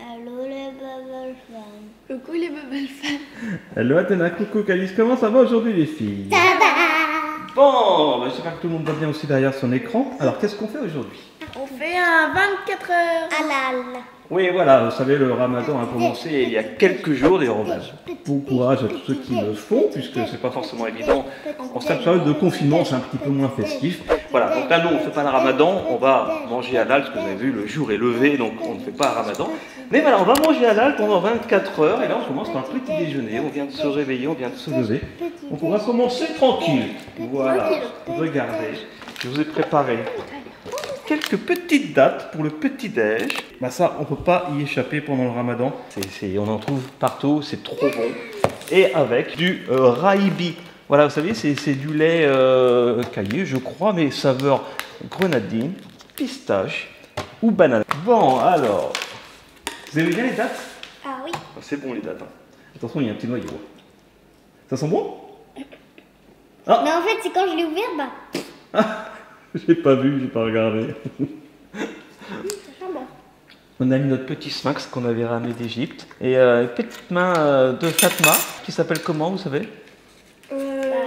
Allô les bubble fans. Coucou les bubble fans. Hello Athéna, coucou Calice, comment ça va aujourd'hui les filles? Tada! Bon, j'espère que tout le monde va bien aussi derrière son écran. Alors qu'est-ce qu'on fait aujourd'hui? On fait un 24 heures. Halal. Oui voilà, vous savez le ramadan a commencé il y a quelques jours d'ailleurs. Bon courage à tous ceux qui le font, puisque c'est pas forcément évident. En cette période de confinement, c'est un petit peu moins festif. Voilà, donc là nous on ne fait pas le ramadan, on va manger halal, parce que vous avez vu, le jour est levé, donc on ne fait pas un ramadan. Mais voilà, on va manger halal pendant 24 heures, et là on commence par un petit déjeuner, on vient de se réveiller, on vient de se lever. Donc on va commencer tranquille. Voilà, regardez, je vous ai préparé quelques petites dates pour le petit-déj. Bah ça, on ne peut pas y échapper pendant le ramadan. On en trouve partout, c'est trop bon. Et avec du raïbi. Voilà, vous savez, c'est du lait caillé, je crois, mais saveur grenadine, pistache ou banane. Bon, alors, vous aimez bien les dates? Ah oui. C'est bon les dates. Hein. Attention, il y a un petit noyau. Ça sent bon? Ah. Mais en fait, c'est quand je l'ai ouvert, bah. Ah, j'ai pas vu, j'ai pas regardé. Ça sent bon. On a mis notre petit sphinx qu'on avait ramené d'Égypte. Et une petite main de Fatma, qui s'appelle comment, vous savez?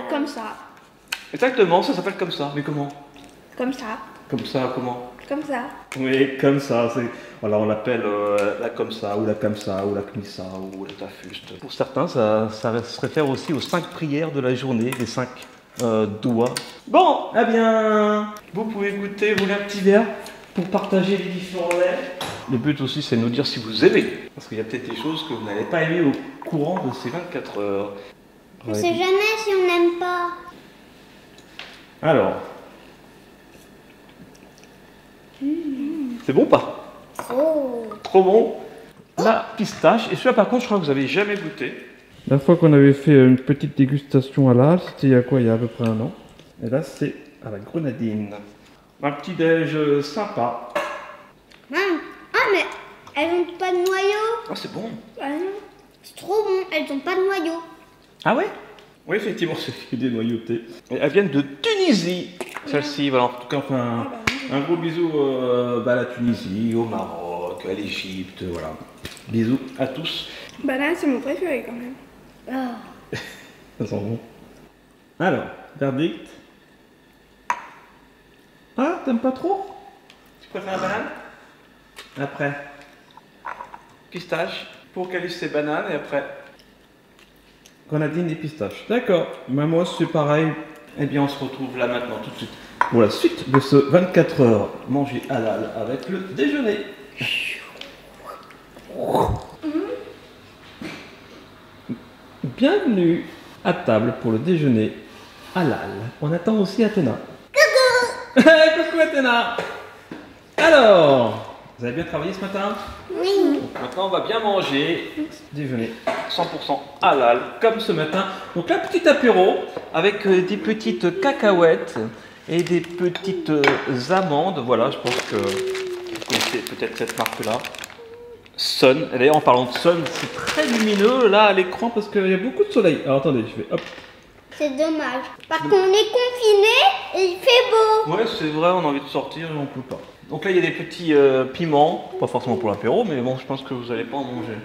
Comme ça. Exactement, ça s'appelle comme ça. Mais comment? Comme ça. Comme ça, comment? Comme ça. Oui, comme ça. Voilà, on l'appelle la comme ça, ou la comme ça, ou la knissa, ou la tafuste. Pour certains, ça se réfère aussi aux 5 prières de la journée, les 5 doigts. Bon, eh bien, vous pouvez goûter, vous voulez un petit verre pour partager les différents laits. Le but aussi, c'est de nous dire si vous aimez. Parce qu'il y a peut-être des choses que vous n'allez pas aimer au courant de ces 24 heures. On sait jamais si on n'aime pas. Alors. C'est bon ou pas? Oh. Trop bon. La pistache. Et celui-là, par contre, je crois que vous n'avez jamais goûté. La fois qu'on avait fait une petite dégustation à l'âge, c'était il y a quoi? Il y a à peu près un an. Et là, c'est à la grenadine. Un petit déj sympa. Ah, mais elles n'ont pas de noyau. Ah, c'est bon. Ah non. C'est trop bon, elles n'ont pas de noyau. Ah ouais? Oui, effectivement, c'est des noyautés. Et elles viennent de Tunisie. Celle-ci, voilà. En tout cas, on fait un gros bisou à la Tunisie, au Maroc, à l'Égypte, voilà. Bisous à tous. Banane, c'est mon préféré quand même. Oh. Ça sent bon. Alors, verdict. Ah, t'aimes pas trop? Tu préfères la banane? Après. Pistache. Pour Calice, c'est banane et après. Grenadine et pistache. D'accord. Mais moi, c'est pareil. Eh bien, on se retrouve là maintenant, tout de suite. Pour la suite de ce 24 heures manger halal avec le déjeuner. Bienvenue à table pour le déjeuner halal. On attend aussi Athéna. Coucou. Coucou Athéna. Alors, vous avez bien travaillé ce matin? Oui. Donc maintenant on va bien manger, déjeuner 100% halal comme ce matin. Donc là petit apéro avec des petites cacahuètes et des petites amandes. Voilà, je pense que vous connaissez peut-être cette marque là. Sun. Et d'ailleurs en parlant de Sun, c'est très lumineux là à l'écran parce qu'il y a beaucoup de soleil. Alors attendez, je vais hop. C'est dommage. Parce qu'on est confiné et il fait beau. Ouais c'est vrai, on a envie de sortir et on peut pas. Donc là il y a des petits piments, pas forcément pour l'apéro, mais bon je pense que vous n'allez pas en manger.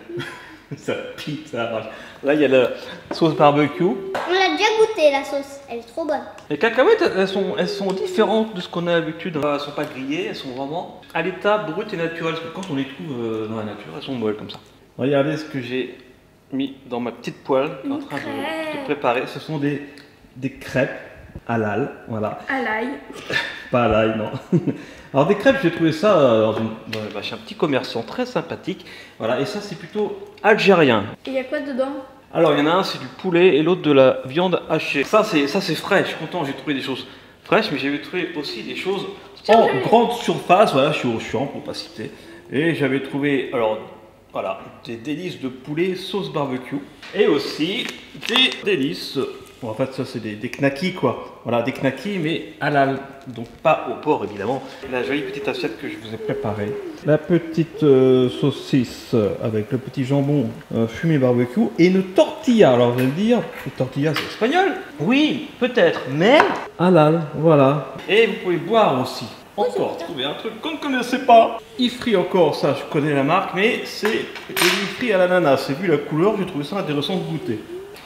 Ça pique, ça arrache. Là il y a la sauce barbecue. On l'a déjà goûté la sauce, elle est trop bonne. Les cacahuètes elles sont différentes de ce qu'on a l'habitude. Elles ne sont pas grillées, elles sont vraiment à l'état brut et naturel. Parce que quand on les trouve dans la nature, elles sont molles comme ça. Regardez ce que j'ai mis dans ma petite poêle qui est en train de préparer. Ce sont des crêpes halal, voilà. À l'ail. Pas à l'ail, non. Alors des crêpes, j'ai trouvé ça chez un petit commerçant très sympathique. Voilà, et ça c'est plutôt algérien. Et il y a quoi dedans? Alors il y en a un c'est du poulet et l'autre de la viande hachée. Ça c'est frais, je suis content, j'ai trouvé des choses fraîches, mais j'ai trouvé aussi des choses en grande surface. Voilà, je suis au champ pour pas citer. Et j'avais trouvé, alors voilà, des délices de poulet sauce barbecue. Et aussi des délices. Bon, en fait, ça, c'est des knackis, quoi. Voilà, des knackis, mais halal. Donc, pas au porc, évidemment. La jolie petite assiette que je vous ai préparée. La petite saucisse avec le petit jambon fumé barbecue. Et une tortilla. Alors, vous allez me dire, une tortilla, c'est espagnol? Oui, peut-être, mais halal, voilà. Et vous pouvez boire aussi. encore trouvé un truc qu'on ne connaissait pas. Ifri encore, ça je connais la marque, mais c'est de l'Ifri à l'ananas. Et vu la couleur, j'ai trouvé ça intéressant de goûter.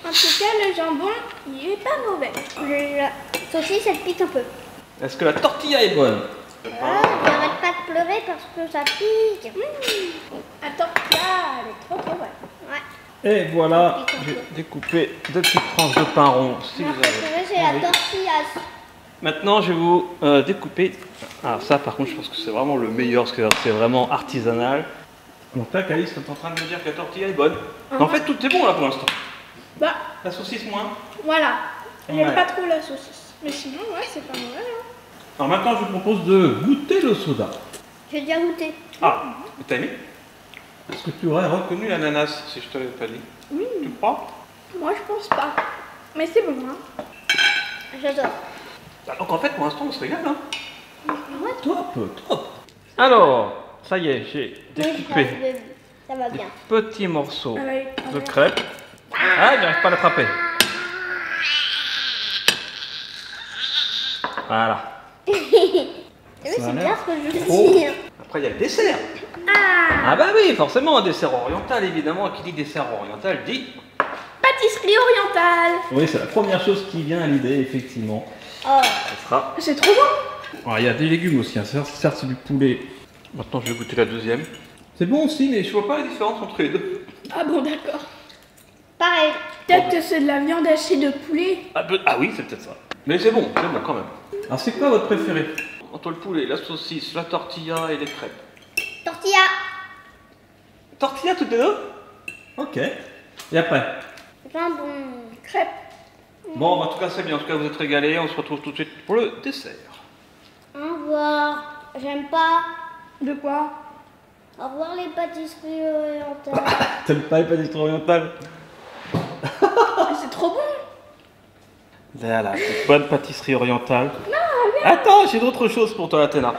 En tout cas, le jambon, il est pas mauvais. La saucisse, elle pique un peu. Est-ce que la tortilla est bonne? J'arrête pas de pleurer parce que ça pique. La tortilla, elle est trop bonne. Ouais. Et voilà, j'ai découpé deux petites tranches de pain rond. Si Ma vous avez préférée, c'est envie. la tortilla. Maintenant, je vais vous découper. Alors ça, par contre, je pense que c'est vraiment le meilleur parce que c'est vraiment artisanal. Donc là, Calice, tu es en train de me dire que la tortilla est bonne. Mais en fait, tout est bon là pour l'instant. Bah, La saucisse moins. voilà. J'aime Ouais. pas trop la saucisse. Mais sinon, ouais, c'est pas mauvais. Hein. Alors maintenant, je vous propose de goûter le soda. J'ai déjà goûté. Ah, t'as aimé? Est-ce que tu aurais reconnu l'ananas si je te l'avais pas dit? Oui. Tu crois? Moi, je pense pas. Mais c'est bon, hein. J'adore. Donc en fait, pour l'instant, on se régale. Hein. Ouais. Top. Alors, ça y est, j'ai découpé Ça va des bien. petits morceaux Avec- de crêpes. Ah, j'arrive pas à l'attraper. Voilà. Oui, Ça a c'est l'air bien ce que je veux trop. dire. Après, il y a le dessert. Ah bah oui, forcément, un dessert oriental, évidemment. Qui dit dessert oriental dit... Pâtisserie orientale. Oui, c'est la première chose qui vient à l'idée, effectivement. Oh. Ça sera... C'est trop bon. Alors, il y a des légumes aussi, hein. Certes, c'est du poulet. Maintenant, je vais goûter la deuxième. C'est bon aussi, mais je vois pas la différence entre les deux. Ah bon, d'accord. Pareil. Peut-être que c'est de la viande hachée de poulet. Ah oui, c'est peut-être ça. Mais c'est bon quand même. Alors, c'est quoi votre préféré? Entre le poulet, la saucisse, la tortilla et les crêpes. Tortilla. Tortilla toutes les deux? Ok. Et après? Jambon. Crêpes. Bon, en tout cas, c'est bien. En tout cas, vous êtes régalés. On se retrouve tout de suite pour le dessert. Au revoir. J'aime pas. De quoi? Au revoir les pâtisseries orientales. T'aimes pas les pâtisseries orientales? Mais c'est trop bon. Voilà, une bonne pâtisserie orientale. Attends, j'ai d'autres choses pour toi, Athéna.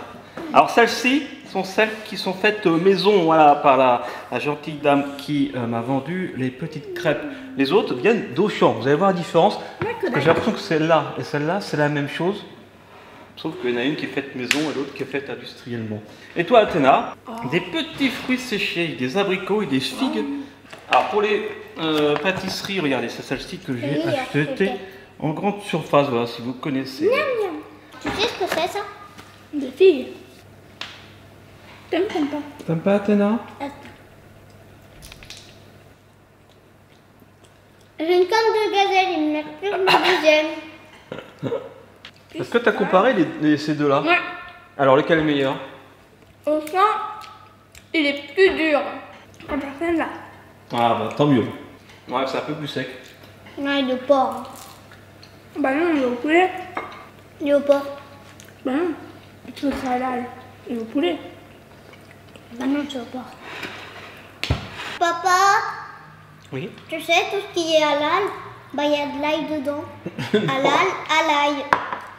Alors, celles-ci sont celles qui sont faites maison, voilà, par la gentille dame qui m'a vendu les petites crêpes. Les autres viennent d'Auchan. Vous allez voir la différence. Parce que j'ai l'impression que celle-là et celle-là, c'est la même chose. Sauf qu'il y en a une qui est faite maison et l'autre qui est faite industriellement. Et toi, Athéna, des petits fruits séchés, des abricots et des figues. Alors, pour les pâtisseries, regardez, c'est celle-ci que j'ai Oui, achetée en grande surface, voilà, si vous connaissez. Tu sais ce que c'est ça? Des filles. T'aimes pas? T'aimes pas, Athéna? J'ai une canne de gazelle, il me mercure une deuxième. Est-ce que tu as comparé ces deux-là? Ouais. Alors, lequel est meilleur? Au fond, il est plus dur. Quand personne là. Ah, bah tant mieux. Ouais, c'est un peu plus sec. Non, il est au porc. Bah non, il est au poulet. Il est au porc. Bah non. Tout ça halal. Il est au poulet. Bah non, c'est au porc. Papa, Oui. tu sais, tout ce qui est halal, bah il y a de l'ail dedans. Halal, à l'ail.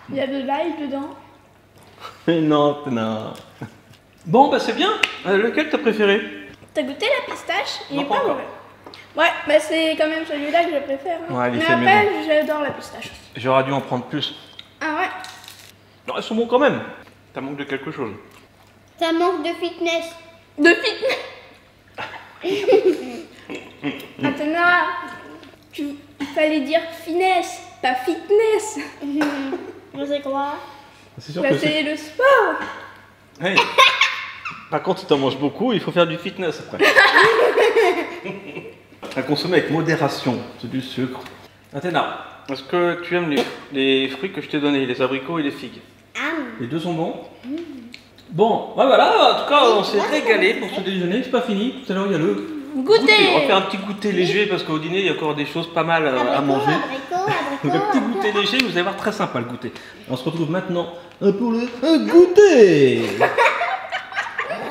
Il y a de l'ail dedans. Mais non, Athéna. Bon, bah c'est bien. Lequel t'as préféré? T'as goûté la pistache? Il Non, est pas pas encore. mauvais. Ouais, bah c'est quand même celui-là que je préfère. Hein. Ouais, il est mais fait après, j'adore la pistache aussi. J'aurais dû en prendre plus. Ah ouais? Non, elles sont bons quand même. Ça manque de quelque chose. Ça manque de fitness. De fitness. Athéna, il fallait dire finesse, pas fitness. Je sais quoi. C'est sûr Bah que c'est le sport. Hey. Par contre, si t'en manges beaucoup, il faut faire du fitness après. À consommer avec modération, c'est du sucre. Athéna, est-ce que tu aimes les fruits que je t'ai donnés, les abricots et les figues? Les deux sont bons? Bon, ouais, voilà, en tout cas, on s'est régalé pour ce déjeuner, c'est pas fini. Tout à l'heure, il y a le Goûter. On va faire un petit goûter léger parce qu'au dîner, il y a encore des choses pas mal à manger. Donc, un petit goûter léger, vous allez voir, très sympa le goûter. On se retrouve maintenant pour le goûter.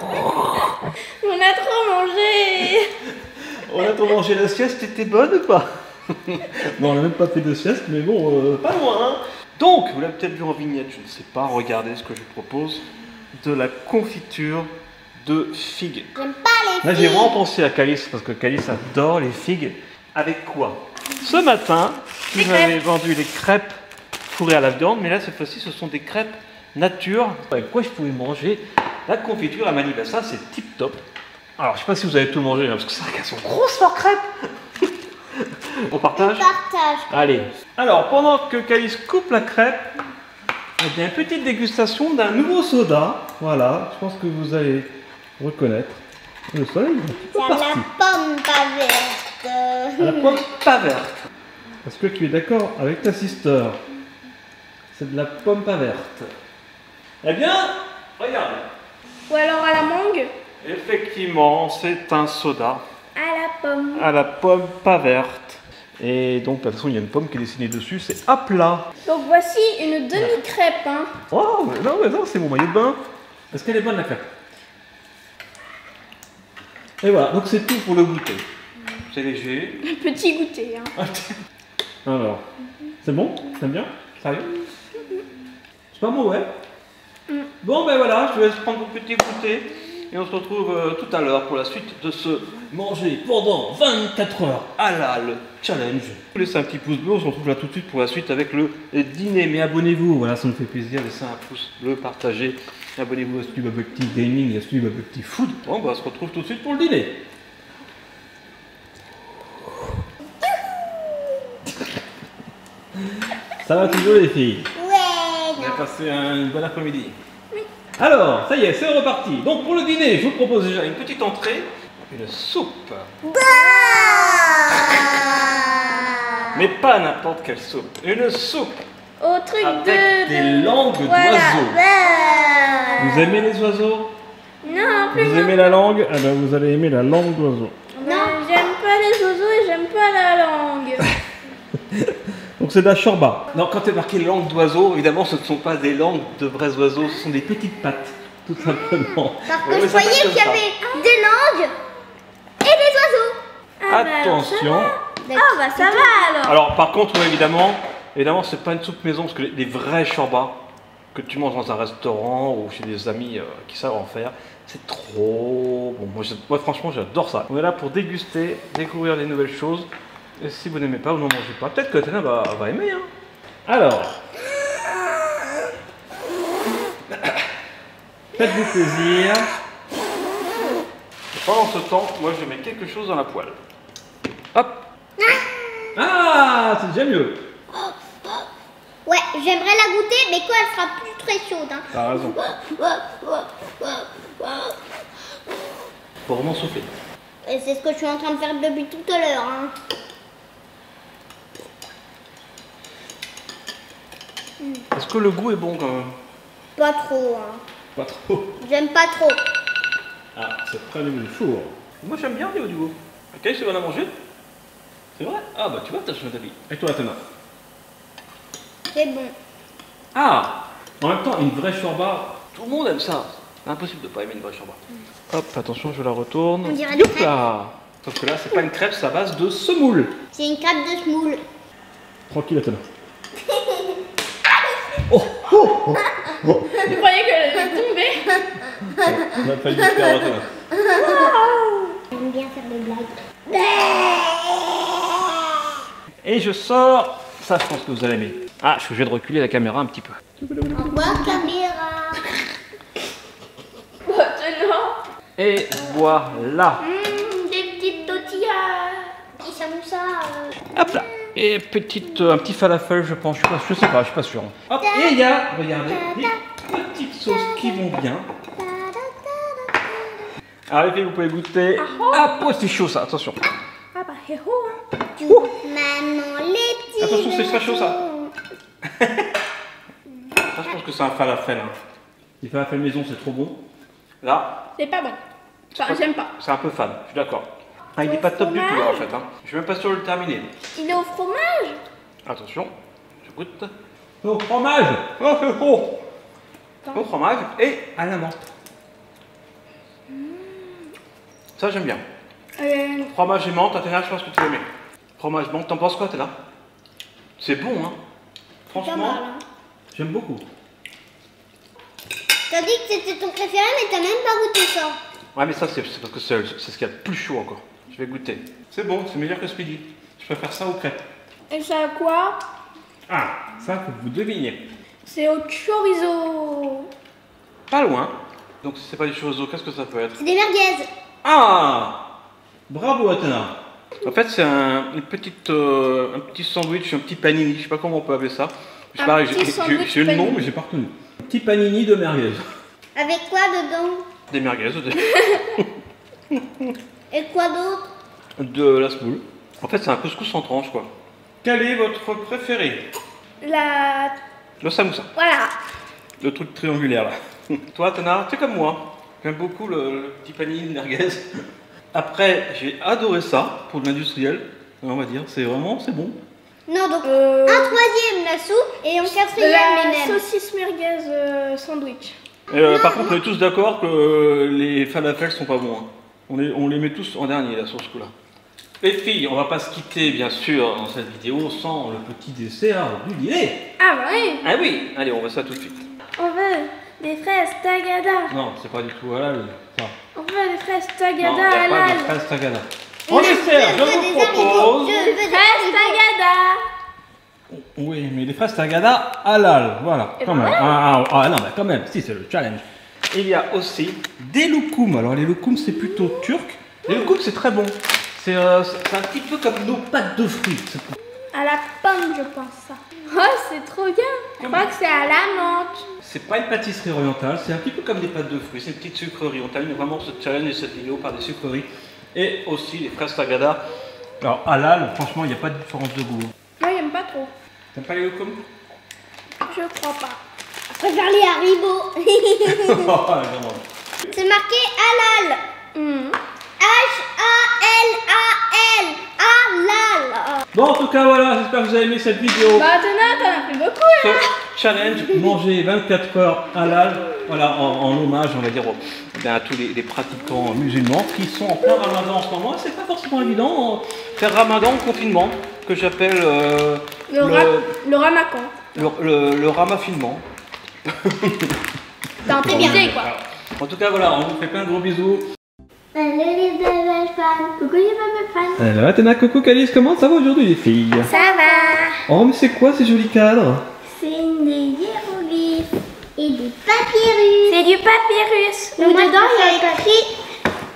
On a trop mangé. On a trop mangé, la sieste était bonne ou pas? Non, on n'a même pas fait de sieste, mais bon, pas loin. Hein. Donc, vous l'avez peut-être vu en vignette, je ne sais pas, regardez ce que je vous propose. De la confiture de figues. J'aime pas les Là, filles. j'ai vraiment pensé à Calice, parce que Calice adore les figues. Avec quoi? Ce matin, tu m'avais vendu les crêpes fourrées à la viande, mais là, cette fois-ci, ce sont des crêpes nature. Avec quoi je pouvais manger la confiture. Elle m'a dit, bah, ça c'est tip top. Alors je sais pas si vous avez tout mangé, hein, parce que c'est vrai qu'elles sont grosses leurs crêpes. On partage? Partage. Allez. Alors pendant que Calice coupe la crêpe, il y a une petite dégustation d'un nouveau soda. Voilà, je pense que vous allez reconnaître. Le soleil est un petit peu C'est parti. la pomme pas verte. La pomme pas verte. Est-ce que tu es d'accord avec ta sister? C'est de la pomme pas verte. Eh bien, regarde. Ou alors à la mangue. Effectivement, c'est un soda À la pomme. à la pomme pas verte. Et donc, de toute façon, il y a une pomme qui est dessinée dessus, c'est à plat. Donc voici une demi-crêpe. Hein. Oh, mais non, c'est mon maillot de bain. Est-ce qu'elle est bonne la crêpe? Et voilà, donc c'est tout pour le goûter. C'est léger. Un petit goûter. Hein. Alors, c'est bon? T'aimes bien? Sérieux? C'est pas mauvais. Bon, ben voilà, je vais prendre mon petit goûter. Et on se retrouve tout à l'heure pour la suite de ce manger pendant 24 heures à la le challenge. Laissez un petit pouce bleu, on se retrouve là tout de suite pour la suite avec le dîner. Mais abonnez-vous, voilà, ça me fait plaisir. Laissez un pouce bleu, partagez. Abonnez-vous à Studio Bubble Tea Gaming et à Studio Bubble Tea Food. Bon, ben, on se retrouve tout de suite pour le dîner. Ça va toujours les filles? Ouais. On a passé un bon après-midi. Alors, ça y est, c'est reparti. Donc pour le dîner, je vous propose déjà une petite entrée, une soupe. Mais pas n'importe quelle soupe, une soupe Au truc avec de... des langues Voilà. d'oiseaux. Vous aimez les oiseaux? Non, plus Vous non. aimez la langue? Ah ben vous allez aimer la langue d'oiseau. Non, j'aime pas les oiseaux et j'aime pas la langue. Donc c'est de la shorba. Non, quand il est marqué langue d'oiseau, évidemment ce ne sont pas des langues de vrais oiseaux, ce sont des petites pattes, tout simplement. Parce que Ouais, je ça voyais s'appelle qu'il y comme ça. avait des langues et des oiseaux. Ah bah, alors, ça Attention. va. Ah bah ça va alors. Alors par contre, ouais, évidemment, c'est pas une soupe maison, parce que les vrais shorbas que tu manges dans un restaurant ou chez des amis qui savent en faire, c'est trop bon. Moi franchement j'adore ça. On est là pour déguster, découvrir des nouvelles choses. Et si vous n'aimez pas, vous n'en mangez pas. Peut-être que Tana va aimer. Hein. Alors, faites-vous plaisir. Et pendant ce temps, moi je mets quelque chose dans la poêle. Hop. Ah, c'est déjà mieux. Ouais, j'aimerais la goûter, mais quand elle sera plus très chaude. Hein. T'as raison. Faut vraiment souffler. Et c'est ce que je suis en train de faire depuis tout à l'heure. Hein. Est-ce que le goût est bon quand même? Pas trop. Hein. Pas trop. J'aime pas trop. Ah, c'est près du four. Moi j'aime bien au niveau du goût. Ok, tu vas la manger? C'est vrai? Ah bah tu vois, t'as changé d'avis. Et toi, Athéna? C'est bon. Ah! En même temps, une vraie shorba, tout le monde aime ça. C'est impossible de pas aimer une vraie shorba. Hop, attention, je la retourne. On dirait des crêpes. Là. Sauf que là, c'est pas une crêpe, c'est à base de semoule. C'est une crêpe de semoule. Tranquille, Athéna. Oh, oh, oh, oh. Je croyais qu'elle allait tomber. On a failli le faire, Athéna. J'aime bien faire des blagues. Et je sors. Ça, je pense que vous allez aimer. Ah, je suis obligé de reculer la caméra un petit peu. Au revoir, caméra. Maintenant. Et voilà. Des petites tortillas. Et samoussa. Hop là. Et un petit falafel, je pense. Je sais pas, je suis pas sûr. Hop. Et il y a, regardez, des petites sauces qui vont bien. Alors les filles, vous pouvez goûter. Ah, oh, c'est chaud ça, attention. Ah bah héros. Hein. Maman, les petits. Attention, c'est très chaud ça. Ça, je pense que c'est un falafel. Hein. Les falafels maison, c'est trop bon. Là, C'est pas bon. Enfin, j'aime pas. c'est un peu fan, je suis d'accord. Ah, il n'est pas top du tout là, en fait. Hein. Je suis même pas sûr de le terminer. Il est au fromage. Attention, je goûte. Au fromage. Oh, c'est beau. Au fromage et à la menthe. Ça, j'aime bien. Fromage et menthe, Athéna, je pense que tu vas aimer. Fromage, menthe, t'en penses quoi, Athéna? C'est bon, hein. Pas mal, Franchement, hein. j'aime beaucoup. T'as dit que c'était ton préféré, mais t'as même pas goûté ça. Ouais, mais ça, c'est parce que c'est ce qu'il y a de plus chaud encore. Je vais goûter. C'est bon, c'est meilleur que Speedy. Je préfère ça aux crêpes. Et ça a quoi? Ah, ça, faut que vous deviniez. C'est au chorizo. Pas loin. Donc si c'est pas du chorizo, qu'est-ce que ça peut être? C'est des merguez. Ah! Bravo Athéna. En fait c'est un petit sandwich, un petit panini, je sais pas comment on peut appeler ça. Je sais pas, j'ai le nom mais j'ai pas retenu. Un petit panini de merguez. Avec quoi dedans? Des merguez. Et quoi d'autre? De la semoule. En fait c'est un couscous en tranche quoi. Quel est votre préféré? Le samoussa. Voilà. Le truc triangulaire là. Toi Athéna, tu es comme moi. J'aime beaucoup le petit panini de merguez. Après, j'ai adoré ça pour de l'industriel, on va dire. C'est bon. Non, donc un troisième la soupe et en quatrième les La nems. saucisse merguez sandwich. Par contre, on est tous d'accord que les falafels sont pas bons. Hein. On les met tous en dernier là sur ce coup-là. Les filles, on va pas se quitter bien sûr dans cette vidéo sans le petit dessert du dîner. Ah bah oui. Ah oui, allez, on va ça tout de suite. On veut des fraises tagada. Non, c'est pas du tout halal. Ça. On veut des fraises Non, il n'y tagada a pas de halal. fraises tagada. En dessert, je vous propose. Fraises tagada. Oui, mais les fraises tagada halal, voilà. Et Quand ben même. Ah non, mais quand même, si c'est le challenge. Il y a aussi des loukoums. Alors les loukoums c'est plutôt turc. Les loukoums c'est très bon. C'est un petit peu comme nos pâtes de fruits. À la pomme, je pense ça. Oh, c'est trop bien. Je crois que c'est à la menthe. C'est pas une pâtisserie orientale, c'est un petit peu comme des pâtes de fruits. C'est une petite sucrerie. On termine vraiment ce challenge et cette vidéo par des sucreries. Et aussi les fraises tagada. Alors halal, franchement, il n'y a pas de différence de goût. Moi, j'aime pas trop. T'aimes pas les loukoums? Je crois pas. Je préfère les haribots. Oh, non. C'est marqué halal. H-A-L-A-L. Halal. Bon, en tout cas, voilà, j'espère que vous avez aimé cette vidéo. Bah, t'en as fait beaucoup, Ce hein. challenge, manger 24 heures halal, voilà, en hommage, on va dire, à tous les pratiquants musulmans qui sont en plein ramadan en ce moment. C'est pas forcément évident, faire ramadan au confinement, que j'appelle Le ramacan. le ramafinement. T'as improvisé, quoi. En tout cas, voilà, on vous fait plein de gros bisous. Coucou les bébés fans. Alors, Athéna, coucou, Calice, comment ça va aujourd'hui, les filles? Ça va. Oh, mais c'est quoi ces jolis cadres? C'est des hiéroglyphes et des papyrus. C'est du papyrus. Où dedans il y a écrit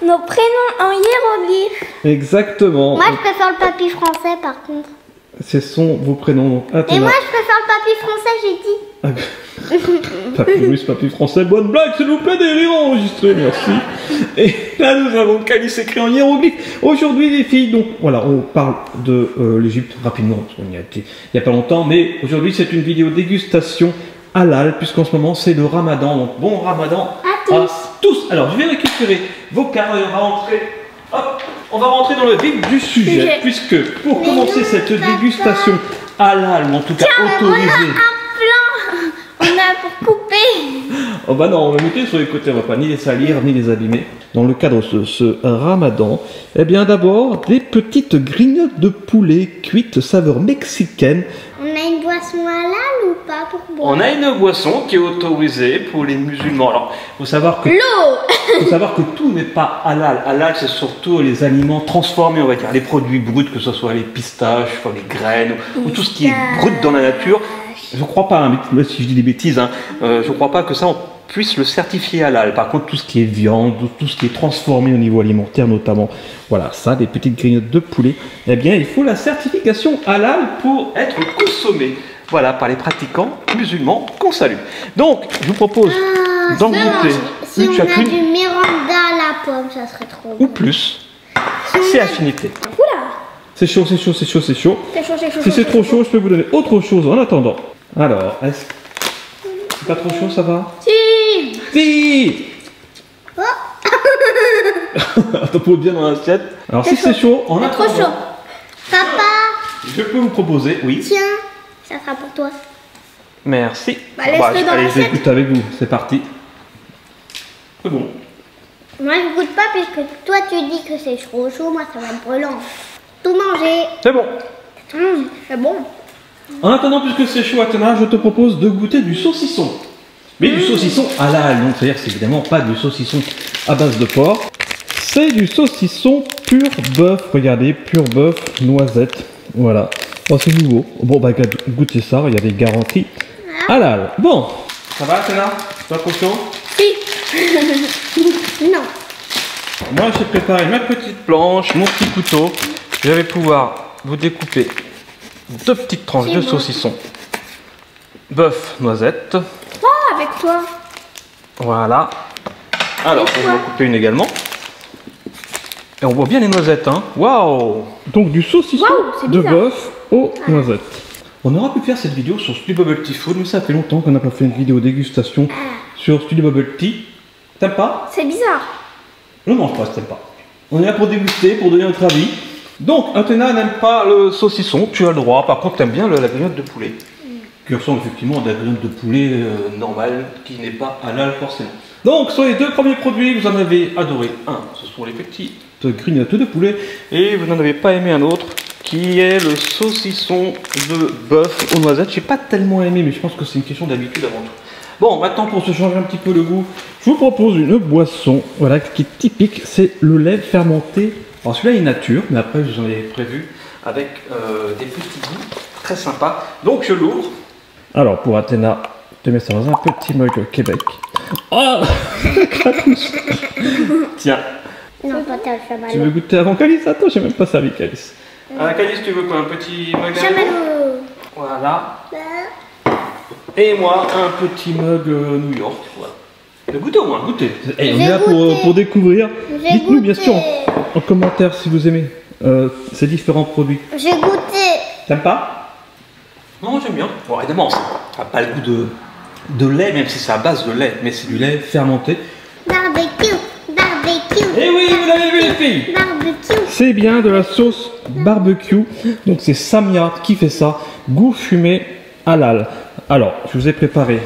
nos prénoms en hiéroglyphes. Exactement. Moi je préfère le papy français par contre. Ce sont vos prénoms. Donc, Et Athéna. moi je préfère le papy français, j'ai dit. Papyrus, papy français, bonne blague, s'il vous plaît, des rires enregistrés, merci. Et là, nous avons Calice écrit en hiéroglyphe. Aujourd'hui, les filles, donc voilà, on parle de l'Égypte rapidement, parce qu'on y a été il n'y a pas longtemps, mais aujourd'hui, c'est une vidéo dégustation halal, puisqu'en ce moment, c'est le ramadan. Donc, bon ramadan à tous. Alors, je vais récupérer vos cartes et on va rentrer. Hop, on va rentrer dans le vif du sujet, puisque pour commencer cette dégustation halal, ou en tout cas autorisée. On a pour couper. Oh bah non, on va mettre sur les côtés, on va pas ni les salir ni les abîmer. Dans le cadre de ce ramadan, eh bien d'abord, des petites grignottes de poulet cuites saveur mexicaine. On a une boisson halal ou pas pour boire? On a une boisson qui est autorisée pour les musulmans. Alors, faut savoir que faut savoir que tout n'est pas halal. Halal, c'est surtout les aliments transformés, on va dire, les produits bruts, que ce soit les pistaches, enfin, les graines, ou tout ce qui est brut dans la nature. Je crois pas, hein, mais si je dis des bêtises, hein, je crois pas que ça on puisse le certifier halal. Par contre, tout ce qui est viande, tout ce qui est transformé au niveau alimentaire notamment, voilà, ça, des petites grignottes de poulet, eh bien, il faut la certification halal pour être consommé. Voilà, par les pratiquants musulmans qu'on salue. Donc, je vous propose d'en goûter Si une on a chacune du Miranda à la pomme, ça serait trop ou bon. plus. C'est affinité. Oula. C'est chaud, c'est chaud, c'est chaud, c'est chaud. C'est chaud, c'est chaud. Si c'est trop chaud, je peux vous donner autre chose en attendant. Alors, est-ce que c'est pas trop chaud, ça va? Si. Si. Attends, pose bien dans l'assiette. Alors, si c'est chaud, en Trop attendant, chaud. Papa, je peux vous proposer, oui. tiens, ça sera pour toi. Merci. Bah, laisse-le dans allez, je l'assiette. l'écoute avec vous, c'est parti. C'est bon. Moi je goûte pas puisque toi tu dis que c'est trop chaud, moi ça va être brûlant. Tout manger. C'est bon. C'est bon. En attendant, puisque c'est chaud, Athéna, je te propose de goûter du saucisson. Mais du saucisson halal, donc c'est-à-dire que c'est évidemment pas du saucisson à base de porc. C'est du saucisson pur bœuf, regardez, pur bœuf, noisette, voilà. Oh, c'est nouveau. Bon, bah goûtez ça, il y a des garanties halal. Bon, ça va, Athéna? Pas confiant? Si. Non. Moi, j'ai préparé ma petite planche, mon petit couteau. Je vais pouvoir vous découper 2 petites tranches de saucisson. Bœuf, noisette. Oh, avec toi. Voilà. Alors, je vais en couper une également. Et on voit bien les noisettes, hein. Waouh! Donc du saucisson c'est de bizarre. bœuf aux noisettes. On aurait pu faire cette vidéo sur Studio Bubble Tea Food, mais ça fait longtemps qu'on n'a pas fait une vidéo dégustation sur Studio Bubble Tea. T'aimes pas? C'est bizarre. Ne mange pas si t'aimes pas. On est là pour déguster, pour donner notre avis. Donc, Athéna n'aime pas le saucisson, tu as le droit. Par contre, t'aimes bien la grillade de poulet. Qui ressemble effectivement à de la grillade de poulet normale, qui n'est pas halal forcément. Donc, sur les 2 premiers produits, vous en avez adoré un. Ce sont les petites grignottes de poulet. Et vous n'en avez pas aimé un autre, qui est le saucisson de bœuf aux noisettes. J'ai pas tellement aimé, mais je pense que c'est une question d'habitude avant tout. Bon, maintenant pour se changer un petit peu le goût, je vous propose une boisson, voilà, qui est typique, c'est le lait fermenté. Alors celui-là est nature, mais après je vous en ai prévu avec des petits goûts très sympas. Donc je l'ouvre. Alors pour Athéna, je te mets ça dans un petit mug Québec. Oh tiens. Non, pas t'as le chamallow. Tu veux goûter avant Calice? Attends, j'ai même pas servi Calice. Calice, tu veux quoi? Un petit mug Chamallow. Voilà. Et moi, un petit mug New York. Voilà. Goûtez au moins, goûtez. Et on est là pour découvrir. Dites-nous bien sûr en commentaire si vous aimez ces différents produits. J'ai goûté. T'aimes pas? Non, j'aime bien. Bon, évidemment, ça n'a pas le goût de lait, même si c'est à base de lait, mais c'est du lait fermenté. Barbecue. Barbecue. Eh oui, vous l'avez vu les filles. Barbecue. C'est bien de la sauce barbecue. Donc c'est Samia qui fait ça. Goût fumé halal. Alors, je vous ai préparé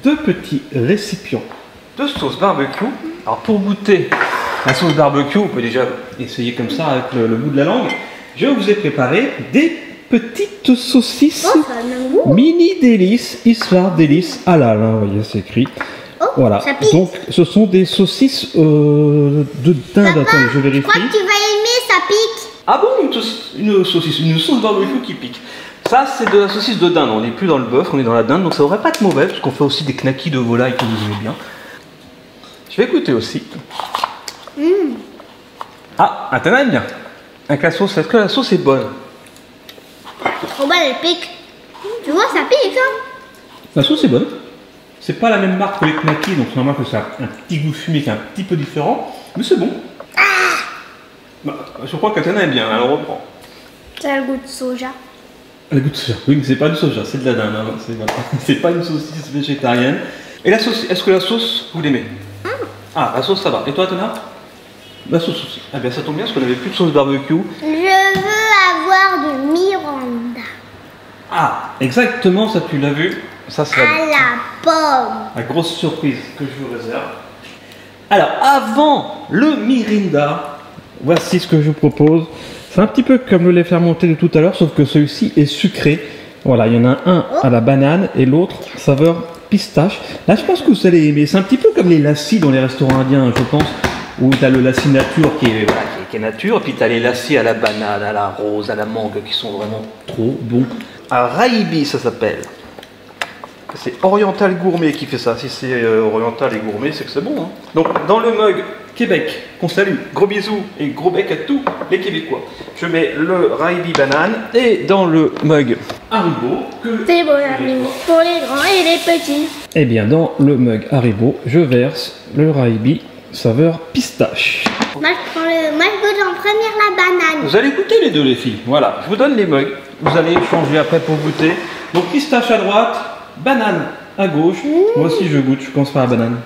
2 petits récipients de sauce barbecue. Alors pour goûter la sauce barbecue, vous pouvez déjà essayer comme ça avec le bout de la langue. Je vous ai préparé des petites saucisses Oh, ça a le même goût. mini délices, histoire délices halal. Hein, vous voyez, c'est écrit. Oh, Voilà. ça pique. Donc ce sont des saucisses de dinde. Papa, Attendez, je je vérifie. crois que tu vas aimer, ça pique. Ah bon, une sauce barbecue qui pique. Ça, c'est de la saucisse de dinde. On n'est plus dans le bœuf, on est dans la dinde, donc ça devrait pas être mauvais, parce qu'on fait aussi des knackis de volaille que vous aimez bien. Je vais goûter aussi. Ah, Athéna aime bien. Avec la sauce, est-ce que la sauce est bonne? Trop bonne, elle pique. Tu vois, ça pique, hein. La sauce est bonne. C'est pas la même marque que les knackis, donc c'est normal que ça a un petit goût fumé qui est un petit peu différent, mais c'est bon. Bah, je crois qu'Athéna aime bien, alors on reprend. Ça a le goût de soja. Le goût de soja. Oui, mais c'est pas du soja, c'est de la dinde. Hein. C'est pas une saucisse végétarienne. Et la sauce, est-ce que la sauce, vous l'aimez? Ah, la sauce, ça va. Et toi, Athéna? La sauce aussi. Ah bien, ça tombe bien parce qu'on n'avait plus de sauce barbecue. Je veux avoir de Miranda. Ah, exactement, ça tu l'as vu. Ça, c'est À la pomme. la grosse surprise que je vous réserve. Alors, avant le Mirinda, voici ce que je vous propose. C'est un petit peu comme le lait fermenté de tout à l'heure, sauf que celui-ci est sucré. Voilà, il y en a un à la banane et l'autre saveur pistache. Là, je pense que vous allez aimer. C'est un petit peu comme les lassis dans les restaurants indiens, je pense, où tu as le lassi nature qui est nature, et puis tu as les lassis à la banane, à la rose, à la mangue, qui sont vraiment trop bons. À Raibi, ça s'appelle. C'est Oriental Gourmet qui fait ça. Si c'est Oriental et Gourmet, c'est que c'est bon. Hein. Donc, dans le mug Québec, qu'on salue, gros bisous et gros bec à tous les Québécois. Je mets le Raibi banane et dans le mug Haribo, que C'est bon l'amour pour les grands et les petits. eh bien, dans le mug Haribo, je verse le Raibi saveur pistache. Moi, je goûte en première la banane. Vous allez goûter les deux, les filles. Voilà, je vous donne les mugs. Vous allez changer après pour goûter. Donc, pistache à droite, banane à gauche. Moi aussi, je goûte. Je commence par la banane.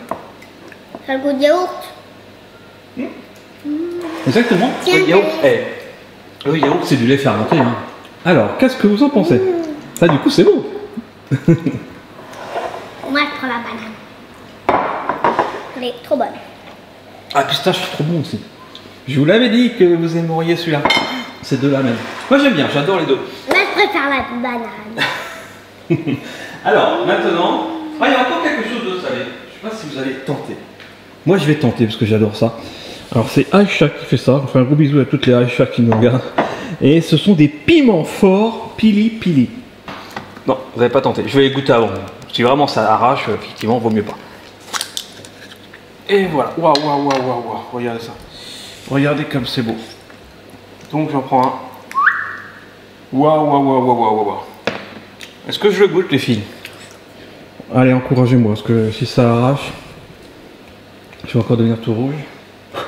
Ça a le goût de yaourt. Exactement. Tiens, Le yaourt, le yaourt, c'est du lait fermenté. Hein. Alors, qu'est-ce que vous en pensez? Ça, du coup, c'est beau. Moi, je prends la banane. Elle est trop bonne. Ah, pistache, c'est trop bon aussi. Je vous l'avais dit que vous aimeriez celui-là. Ces deux-là même. Moi, j'aime bien. J'adore les deux. Moi, je préfère la banane. Alors, maintenant, il y a encore quelque chose de salé. Je ne sais pas si vous allez tenter. Moi, je vais tenter parce que j'adore ça. Alors, c'est Aïcha qui fait ça. On fait un gros bisou à toutes les Aïcha qui nous regardent. Et ce sont des piments forts pili pili. Non, vous n'avez pas tenté. Je vais les goûter avant. Si vraiment ça arrache, effectivement, vaut mieux pas. Et voilà, waouh, waouh, waouh, waouh, waouh, regardez ça. Regardez comme c'est beau. Donc j'en prends un. Waouh, waouh, waouh, waouh, waouh, waouh. Est-ce que je le goûte, les filles? Allez, encouragez-moi, parce que si ça arrache, je vais encore devenir tout rouge.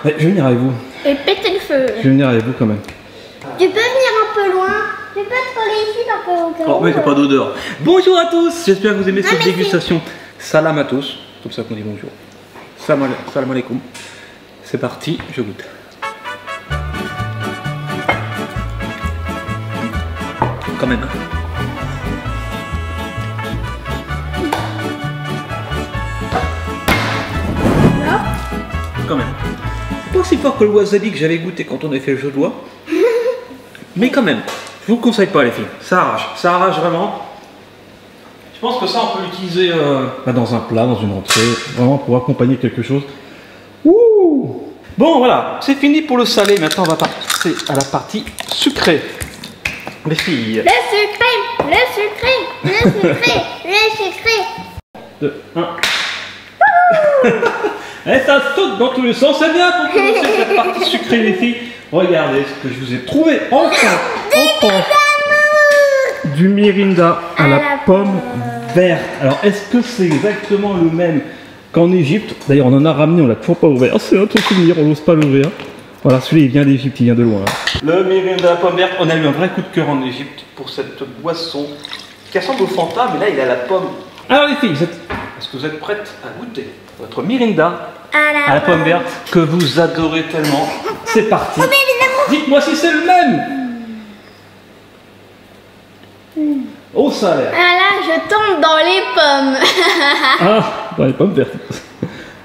Mais je vais venir avec vous. Et péter le feu. Je vais venir avec vous quand même. Tu peux venir un peu loin. Tu peux te coller ici dans le Oh, mais il n'y a pas d'odeur. Bonjour à tous, j'espère que vous aimez cette dégustation. Salam à tous, c'est comme ça qu'on dit bonjour. Salam alaikum. C'est parti, je goûte. Quand même. Quand même. C'est pas aussi fort que le wasabi que j'avais goûté quand on avait fait le jeu de loi. Mais quand même, je vous le conseille pas les filles. Ça arrache vraiment. Je pense que ça on peut l'utiliser dans un plat, dans une entrée, vraiment pour accompagner quelque chose. Ouh. Bon voilà, c'est fini pour le salé. Maintenant on va passer à la partie sucrée. Les filles. Le sucré, le sucré, le sucré, le sucré. 2, 1. Et ça saute dans tous les sens, c'est bien pour commencer cette partie sucrée les filles. Regardez ce que je vous ai trouvé, enfin, du Mirinda à la pomme verte. Alors est-ce que c'est exactement le même qu'en Égypte? D'ailleurs on en a ramené, on l'a toujours pas ouvert, c'est notre souvenir, on n'ose pas l'ouvrir. Voilà, celui-là il vient d'Égypte, il vient de loin. Le Mirinda à la pomme verte, on a eu un vrai coup de cœur en Égypte pour cette boisson qui ressemble au Fanta, mais là il a la pomme. Alors les filles, est-ce que vous êtes prêtes à goûter votre Mirinda à la pomme verte que vous adorez tellement? C'est parti. Dites-moi si c'est le même. Oh, ça a l'air. Ah là, je tombe dans les pommes. Ah, dans les pommes vertes.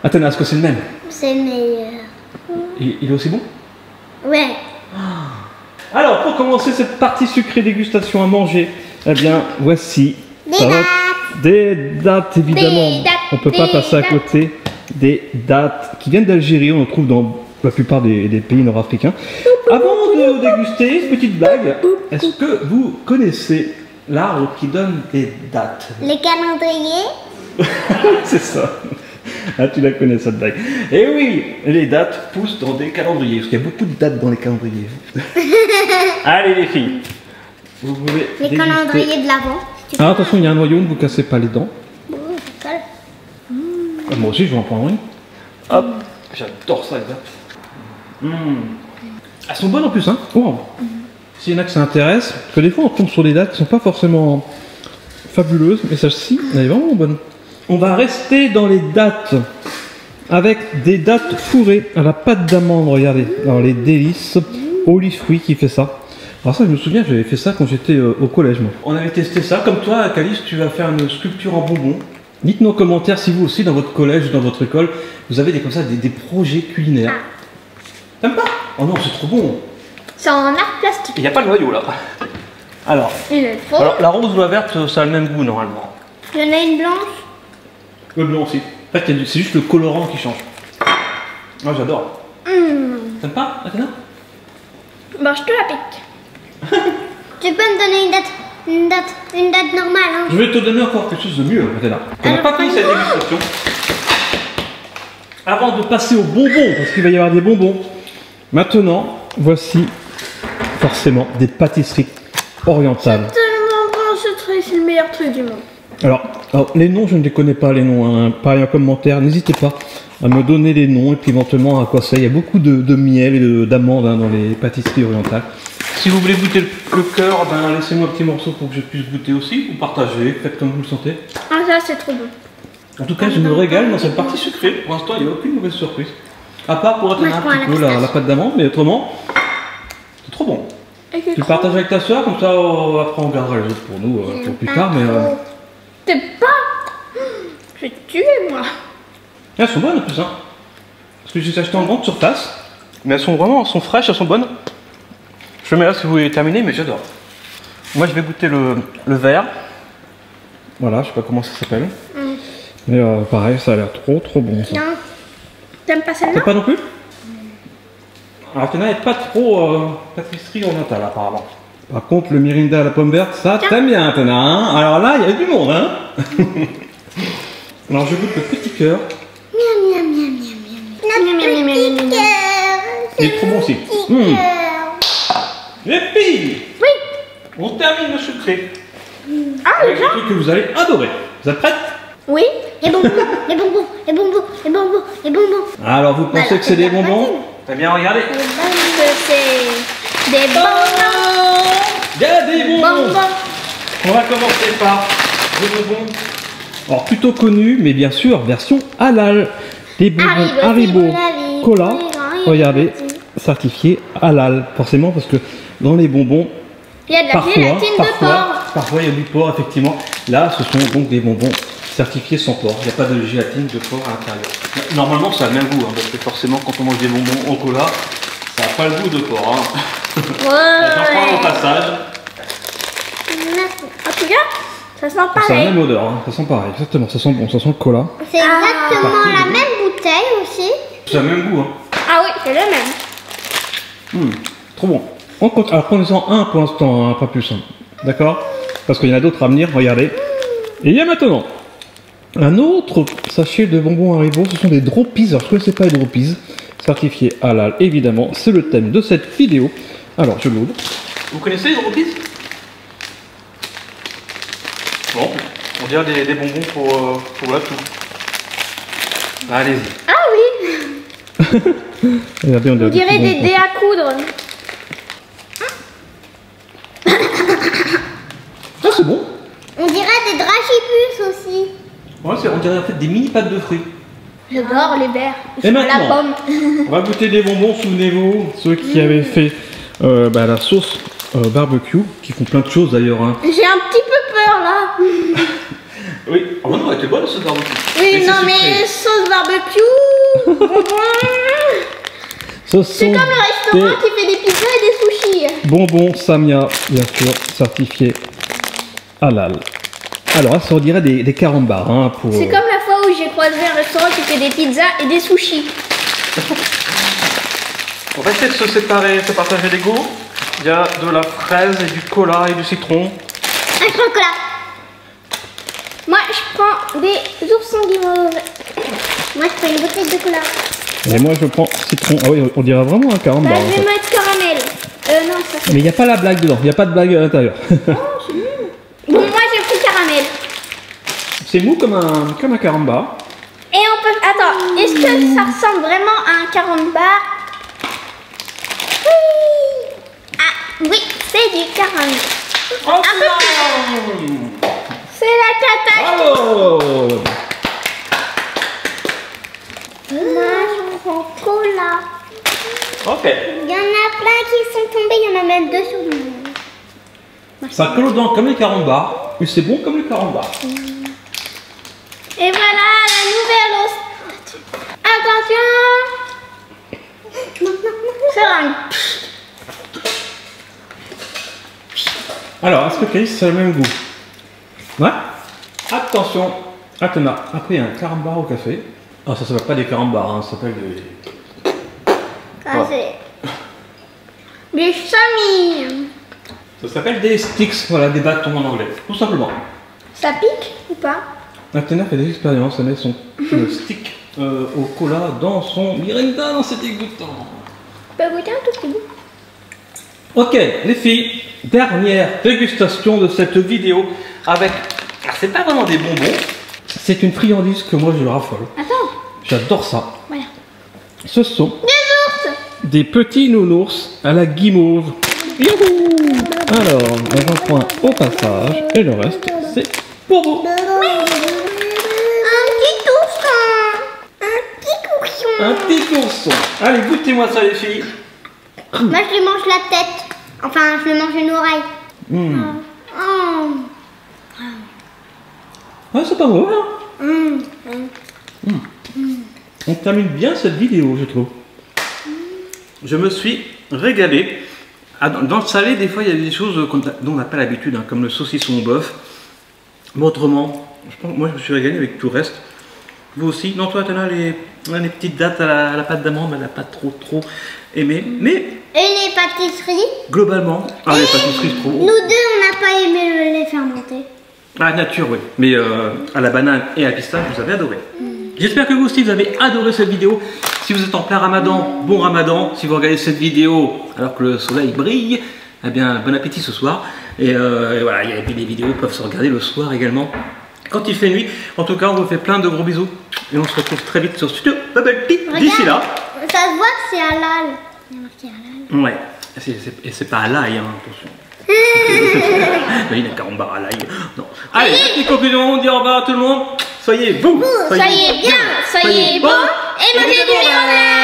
Athéna, est-ce que c'est le même? C'est meilleur. Il est aussi bon? Ouais. Alors, pour commencer cette partie sucrée dégustation à manger, eh bien, voici des dattes, évidemment. On ne peut pas passer à côté des dattes qui viennent d'Algérie. On en trouve dans la plupart des pays nord-africains. Avant de déguster, une petite blague. Est-ce que vous connaissez l'arbre qui donne des dattes? Les calendriers. C'est ça. Ah, tu la connais cette blague. Et oui, les dattes poussent dans des calendriers. Parce qu'il y a beaucoup de dates dans les calendriers. Allez les filles, vous pouvez Les déguster. calendriers de l'avant. Ah, attention, il y a un noyau, ne vous cassez pas les dents. Ça colle. Ah, moi aussi, je vais en prendre une. Hop, j'adore ça, les dattes. Elles sont bonnes en plus, hein. Oh. S'il y en a que ça intéresse, parce que des fois on tombe sur des dates qui sont pas forcément fabuleuses, mais celle-ci, elle est vraiment bonne. On va rester dans les dattes, avec des dattes fourrées à la pâte d'amande, regardez, dans les délices, Olive Fruit qui fait ça. Alors ça, je me souviens, j'avais fait ça quand j'étais au collège, moi. On avait testé ça, comme toi, Calice, tu vas faire une sculpture en bonbons. Dites-nous en commentaire si vous aussi, dans votre collège ou dans votre école, vous avez comme ça des projets culinaires. T'aimes pas? Oh non, c'est trop bon. C'est en art plastique. Il n'y a pas le noyau là. Alors, Il est faux. la rose ou la verte, ça a le même goût normalement. Il y en a une blanche. Le blanc aussi. En fait, c'est juste le colorant qui change. Moi, j'adore. T'aimes pas, Athéna? Bon, je te la pique. Tu peux me donner une date normale, hein. Je vais te donner encore quelque chose de mieux, Athéna. On n'a pas fini cette dégustation. Avant de passer aux bonbons, parce qu'il va y avoir des bonbons, maintenant, voici forcément des pâtisseries orientales. Tellement bon ce truc, c'est le meilleur truc du monde. Alors, les noms, je ne les connais pas, les noms. Hein. Pareil en commentaire, n'hésitez pas à me donner les noms et puis éventuellement à quoi c'est. Il y a beaucoup de miel et d'amandes hein, dans les pâtisseries orientales. Si vous voulez goûter le cœur, ben, laissez-moi un petit morceau pour que je puisse goûter aussi, ou partager, faites comme vous le sentez. Ah, ça, c'est trop bon. En tout cas, je me régale dans cette partie sucrée. Pour l'instant, il n'y a aucune mauvaise surprise. À part pour atteindre un petit peu la pâte d'amande, mais autrement, c'est trop bon. Tu le partages avec ta soeur, comme ça après on gardera les autres pour nous, pour plus tard. Mais T'es pas. Je vais te tuer, moi. elles sont bonnes en plus, hein. Parce que je les ai achetées en grande surface. Mais elles sont fraîches, elles sont bonnes. Je le mets là si vous voulez terminer, mais j'adore. Moi, je vais goûter le vert. Voilà, je sais pas comment ça s'appelle. Mais pareil, ça a l'air trop bon ça. Non. T'aimes pas celle-là? T'aimes pas non plus? Alors, Athéna n'est pas trop pâtisserie orientale apparemment. Par contre, le Mirinda à la pomme verte, ça t'aimes bien Athéna, hein? Alors là, il y a du monde, hein. Alors je goûte le petit cœur. Miam, miam, miam, miam, miam. Notre petit cœur. Il est trop bon aussi. Les filles, Oui. on termine le sucré. Ah, Avec un truc que vous allez adorer. Vous êtes prêtes? Oui. Les bonbons, les bonbons, les bonbons, les bonbons, les bonbons. Alors vous pensez Voilà, que c'est des c'est bien bonbons? facile. Très bien, regardez. C'est des bonbons. Il y a des bonbons. Bonbons. On va commencer par des bonbons. Alors plutôt connus, mais bien sûr, version halal. Des bonbons Haribo Cola. Regardez, certifié halal. Forcément, parce que dans les bonbons, Il y a de la gélatine de porc. parfois il y a du porc, effectivement. Là, ce sont donc des bonbons certifiés sans porc. Il n'y a pas de gélatine de porc à l'intérieur. Normalement, ça a le même goût, hein, parce que forcément, quand on mange des bonbons au cola, ça n'a pas le goût de porc. Hein. J'en prends au passage. En tout cas, ça sent Ça a la pareil. même odeur, hein. Ça sent pareil, exactement. Ça sent bon, ça sent le cola. C'est exactement Parti, la les même bouteille aussi. Ça a le même goût. Hein. Ah oui, c'est le même. Trop bon. Alors prenez-en un pour l'instant, hein, pas plus. Hein. D'accord? Parce qu'il y en a d'autres à venir, regardez. Et il y a maintenant un autre sachet de bonbons Haribo, ce sont des Droppies. Alors je ne connaissais pas les Droppies, certifiés halal évidemment, c'est le thème de cette vidéo. Alors je l'ouvre. Vous connaissez les Droppies? Bon, on dirait des bonbons pour la toux. Allez-y. Ah oui. Regardez, On dirait des dés à coudre. Ah c'est bon. On dirait des dragibus aussi. Ouais, on dirait en fait des mini pâtes de fruits. J'adore les verts. Et La maintenant, pomme. on va goûter des bonbons, souvenez-vous, ceux qui avaient fait la sauce barbecue, qui font plein de choses d'ailleurs. Hein. J'ai un petit peu peur là. Oui, oh non, elle était bonne cette barbecue. Oui, non mais sauce barbecue. Ce C'est sont comme le restaurant qui fait des pizzas et des sushis. bonbons Samia, bien sûr, certifiés halal. Alors là, ça on dirait des carambars. Hein, pour, C'est comme la fois où j'ai croisé un restaurant qui fait des pizzas et des sushis. On va essayer de se séparer, se partager les goûts. Il y a de la fraise et du cola et du citron. Un chocolat. Moi, je prends des oursons guimauves. Moi, je prends une bouteille de cola. Et moi je prends citron. Ah oui, on dirait vraiment un carambar. Bah, en je fait. vais mettre caramel. Non, ça fait. Mais il n'y a pas la blague dedans, il n'y a pas de blague à l'intérieur. Bon, moi j'ai pris caramel. C'est mou comme un carambar. Et on peut. Attends, est-ce que ça ressemble vraiment à un carambar? Oui. Ah, oui, c'est du caramel. Un peu plus. C'est la cata. Bravo. Moi, je prends cola. Ok. Il y en a plein qui sont tombés, il y en a même deux sur le. Ça colle aux dents comme les carambars, mais c'est bon comme les carambars. Et voilà la nouvelle os. Attention. Seringue. Alors, est-ce que Calice, ça a le même goût? Ouais. Attention. Athéna. Après, il y a un carambar au café. Ah, ça s'appelle pas des carambars, hein, ça s'appelle des... Ah, c'est. Des chamis. Ça s'appelle des sticks, voilà, des bâtons en anglais, tout simplement. Ça pique ou pas? Athéna fait des expériences, elle met son stick au cola dans son Mirinda, dans cet dégoûtant. Tu peux goûter un tout petit bout? Ok, les filles, dernière dégustation de cette vidéo avec... Ah, c'est pas vraiment des bonbons, c'est une friandise que moi je raffole. Attends. J'adore ça. Voilà. Ce sont Des ours. des petits nounours à la guimauve. Youhou! Alors, on en prend un au passage et le reste, c'est pour vous. Un petit ourson. Un petit courson. Un petit ourson. Allez, goûtez-moi ça les filles. Moi, je lui mange la tête. Enfin, je lui mange une oreille. Oh. Ah, c'est pas mauvais, hein? On termine bien cette vidéo, je trouve. Je me suis régalé. Ah, dans le salé, des fois, il y a des choses dont on n'a pas l'habitude, hein, comme le saucisson au bœuf. Mais autrement, moi, je me suis régalé avec tout le reste. Vous aussi? Non, toi, tu as les petites dattes à la pâte d'amande, elle n'a pas trop aimé. Mais Et les pâtisseries? globalement, les pâtisseries, c'est trop bon. Nous deux, on n'a pas aimé le lait fermenté. À la nature, oui. Mais à la banane et à la pistache, vous avez adoré. J'espère que vous aussi, vous avez adoré cette vidéo. Si vous êtes en plein ramadan, bon ramadan. Si vous regardez cette vidéo alors que le soleil brille, eh bien, bon appétit ce soir. Et voilà, il y a des vidéos qui peuvent se regarder le soir également, quand il fait nuit. En tout cas, on vous fait plein de gros bisous. Et on se retrouve très vite sur Studio Bubble Tea. D'ici là. Ça se voit que c'est halal. Il y a marqué halal. Ouais. Et c'est pas à l'ail, hein, attention. Mais il a 40 barres à l'ail. Non. Allez, petite conclusion, on dit au revoir à tout le monde. Soyez vous, soyez bien, soyez bons et mangez du miroir.